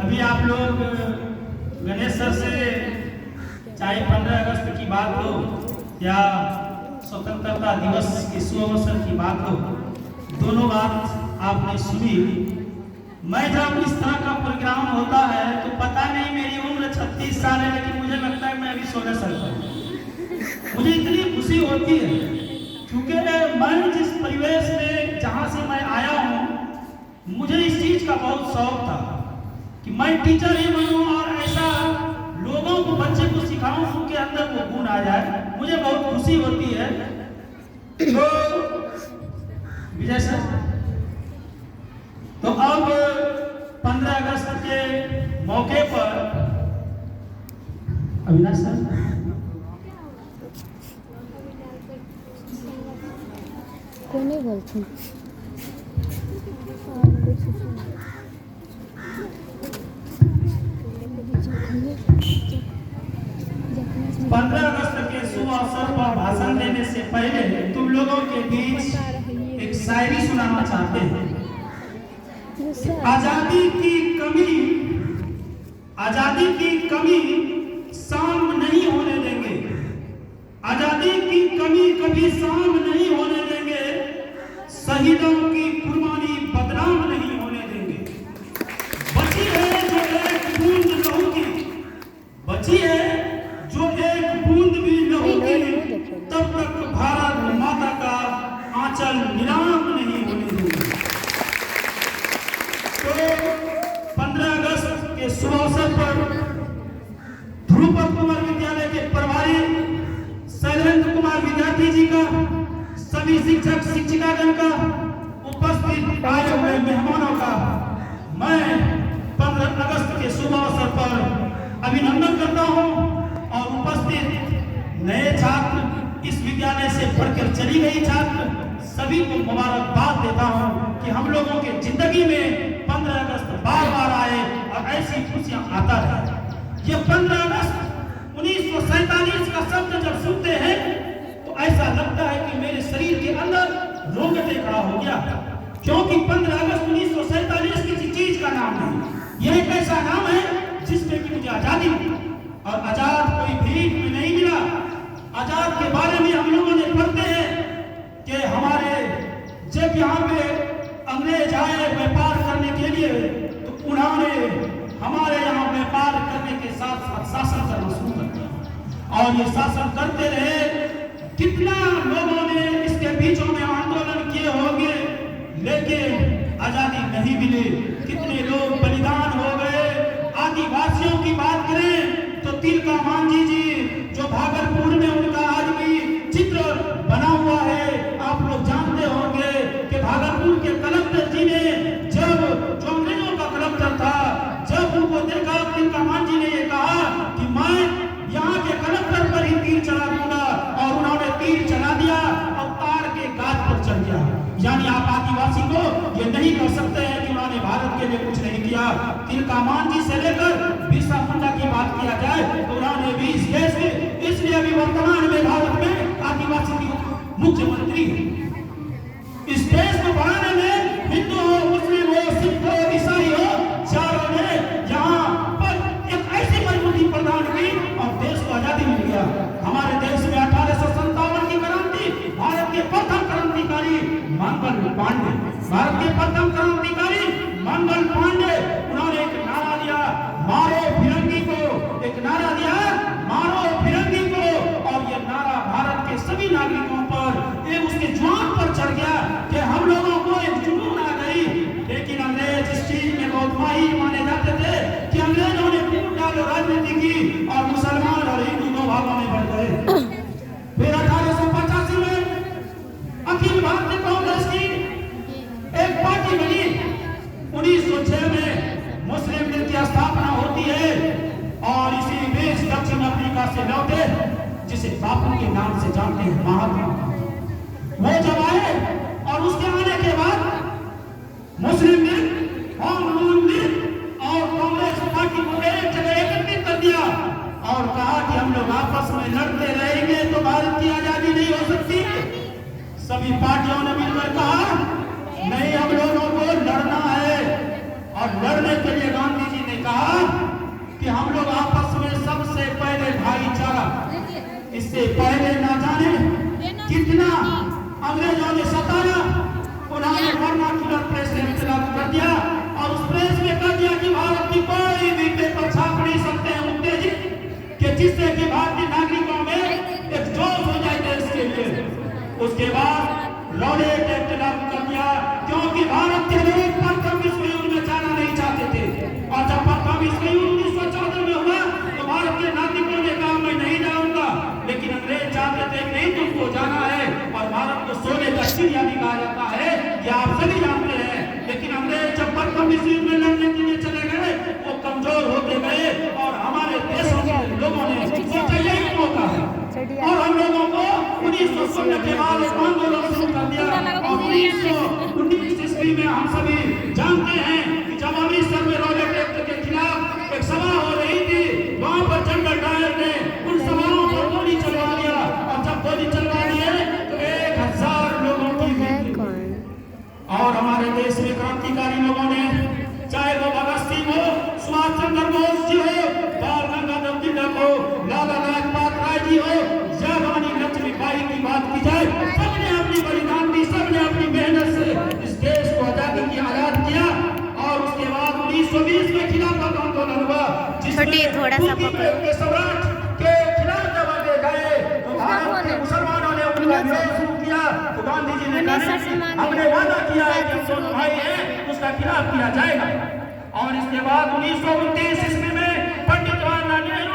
अभी आप लोग गणेश सर से चाहे 15 अगस्त की बात हो या स्वतंत्रता दिवस के शुभ अवसर की बात हो, दोनों बात आपने सुनी। मैं जब इस तरह का प्रोग्राम होता है तो पता नहीं, मेरी उम्र 36 साल है लेकिन मुझे लगता है मैं अभी 16 साल का हूँ। मुझे इतनी खुशी होती है क्योंकि मैं जिस परिवेश में जहाँ से मैं आया हूँ, मुझे इस चीज का बहुत शौक था कि मैं टीचर ही बनूं और ऐसा लोगों को, बच्चे को सिखाऊं, उनके अंदर वो गुण आ जाए। मुझे बहुत खुशी होती है। तो विजय सर, तो अब 15 अगस्त के मौके पर अविनाश सर, कोने बोलते 15 अगस्त के शुभ अवसर पर भाषण देने से पहले तुम लोगों के बीच एक शायरी सुनाना चाहते हैं। आजादी की कमी शाम नहीं होने देंगे। आजादी की कमी कभी शाम नहीं होने देंगे। शहीदों की कुर्बानी बदनाम नहीं होने देंगे। बची है जो एक बूंद लहू की, बची है जो एक बूंद भी लहू की, तब तक भारत माता का आंचल नीलाम नहीं होने देंगे। तो 15 अगस्त के शुभ अवसर पर ध्रुपद कुमार विद्यालय के प्रभारी शैलेंद्र कुमार विद्यार्थी जी का, सभी शिक्षक शिक्षिकागण का, उपस्थित आए हुए मेहमानों का मैं 15 अगस्त के शुभ अवसर पर अभिनंदन करता हूं और उपस्थित नए छात्र, इस विद्यालय से पढ़कर चली गई छात्र, सभी को मुबारकबाद देता हूं कि हम लोगों के जिंदगी में 15 अगस्त बार बार आए और ऐसी खुशियां आता रहे। ये 15 अगस्त 1947 का शब्द जब सुनते हैं तो ऐसा लगता है कि मेरे शरीर के अंदर रोंगटे खड़ा हो गया, क्योंकि 15 अगस्त 1947 किसी चीज का नाम नहीं। यह एक ऐसा नाम है जिसमें कि मुझे आजादी मिली, और आजाद कोई भीख में नहीं मिला। आजाद के बारे में हम लोगों ने पढ़ते हैं कि हमारे जब यहाँ पे अंग्रेज आए व्यापार करने के लिए, तो उन्होंने हमारे यहाँ व्यापार करने के साथ साथ शासन करना शुरू कर दिया, और ये शासन करते रहे। कितना लोगों ने इसके बीचों में आंदोलन किए होंगे, लेकिन आजादी नहीं मिली। कितने लोग बलिदान हो गए। आदिवासियों की बात करें तो तिलका मांझी जी, जो भागलपुर में उनका आज भी चित्र बना हुआ है, आप लोग जानते होंगे कि भागलपुर के कलेक्टर जी ने, जब जो अंग्रेजों का कलेक्टर था, जब उनको देखा, तिलका मांझी ने ये कहा कि मैं यहाँ के कलेक्टर पर ही तीर चला दूंगा, और उन्होंने तीर चला दिया और तार के गाछ पर चढ़ गया। यानी आप आदिवासी को ये नहीं कर सकते हैं कि उन्होंने भारत के लिए कुछ नहीं किया। तिलका मांझी से लेकर बिरसा मुंडा की बात किया जाए तो उन्होंने भी इस देश में, इसलिए अभी वर्तमान में भारत में आदिवासी की मुख्यमंत्री है। इस देश को बढ़ाने में हिंदू हो, मुस्लिम हो, सिख हो, ईसाई हो, चारों ने यहाँ पर एक ऐसी मजबूती प्रदान की और देश को आजादी मिल गया। हमारे देश में 1857 की क्रांति, भारत के प्रथम क्रांतिकारी मंगल पांडे, भारत के प्रथम क्रांतिकारी मंगल पांडे, उन्होंने एक नारा दिया, मारो फिरंगी को। एक नारा दिया, मारो फिरंगी को, और ये नारा भारत के सभी नागरिकों पर, ये उसके जुबान पर चढ़ गया कि हम लोगों को एक जुनून आ गई। लेकिन अंग्रेज इस चीज में बहुत माहिर माने जाते थे कि अंग्रेजों ने पूर्ण राजनीति की और मुसलमान और हिंदू दो भागों में बढ़ गए। फिर 1885 में अखिल भारतीय कांग्रेस की एक पार्टी बनी। 1906 में मुस्लिम लीग की स्थापना होती है, और इसी बीच दक्षिण अफ्रीका से लौटे, जिसे बापू के नाम से जानते हैं, महात्मा, वो जब आए, और उसके आने के बाद मुस्लिम लीग, कॉमन लीग और कांग्रेस पार्टी को एक जगह एकत्रित कर दिया और कहा कि हम लोग आपस में लड़ते रहेंगे तो भारत की आजादी नहीं हो सकती। सभी पार्टियों ने मिलकर कहा नहीं, हम लोगों को लड़ना है, और लड़ने के लिए गांधी जी ने कहा हम लोग आपस में सबसे पहले भाईचारा, इससे पहले ना जाने कितना अंग्रेजों ने सताया, उन्होंने वर्नाक्युलर प्रेस इंकलाब कर दिया और उस प्रेस में कर दिया कि भारत की कोई भी पेपर छाप नहीं सकते हैं उत्तेजित, कि जिससे कि भारतीय नागरिकों में एक जोश हो जाए देश के लिए। उसके बाद रॉलेट एक्ट लागू कर दिया, क्योंकि भारत के लोग प्रथम विश्व युद्ध में जाना नहीं चाहते थे, और जब प्रथम विश्व युद्ध 1914 में हुआ तो भारत के नागरिकों ने कहा मैं नहीं जाऊंगा, लेकिन अंग्रेज चाहते थे कि नहीं तुमको जाना है, और भारत को सोने का चिड़िया भी कहा जाता है, ये आप सभी जानते हैं। लेकिन अंग्रेज जब प्रथम विश्व युद्ध में लड़ने के लिए चले गए, वो कमजोर होते गए, और हमारे देशों के लोगों ने सोचा यही मौका है, और हम लोगों को 1916 के बाद एक आंदोलन शुरू कर दिया। और 1919 ईस्वी में हम सभी जानते हैं कि जब अमृतसर में रॉलेट एक्ट के खिलाफ एक सभा हो रही थी, वहां पर जनरल डायर ने उन सभाओं पर गोली चलवा दिया, और जब गोली चलवा दिए तो 1000 लोगों की मृत्यु। और हमारे देश में क्रांतिकारी लोगों ने, चाहे वो भगत सिंह हो, सुभाष चंद्र बोस जी हो, बाल गंगाधर तिलक हो, लाला लाजपत राय जी हो, या रानी लक्ष्मीबाई की बात की जाए, सबने अपनी बलिदान दी, सबने अपनी मेहनत से इस देश को आजादी की आजाद किया। और उसके बाद 1920 में खिलाफत आंदोलन हुआ, जिसमें थोड़ा सा के सम्राट के खिलाफ जब आगे गए तो भारत के मुसलमानों ने उनका विरोध शुरू किया, तो गांधी जी ने कहा हमने वादा किया है कि दोनों भाई हैं उसका खिलाफ किया जाएगा। और इसके बाद 1929 ईस्वी में पंडित जवाहरलाल नेहरू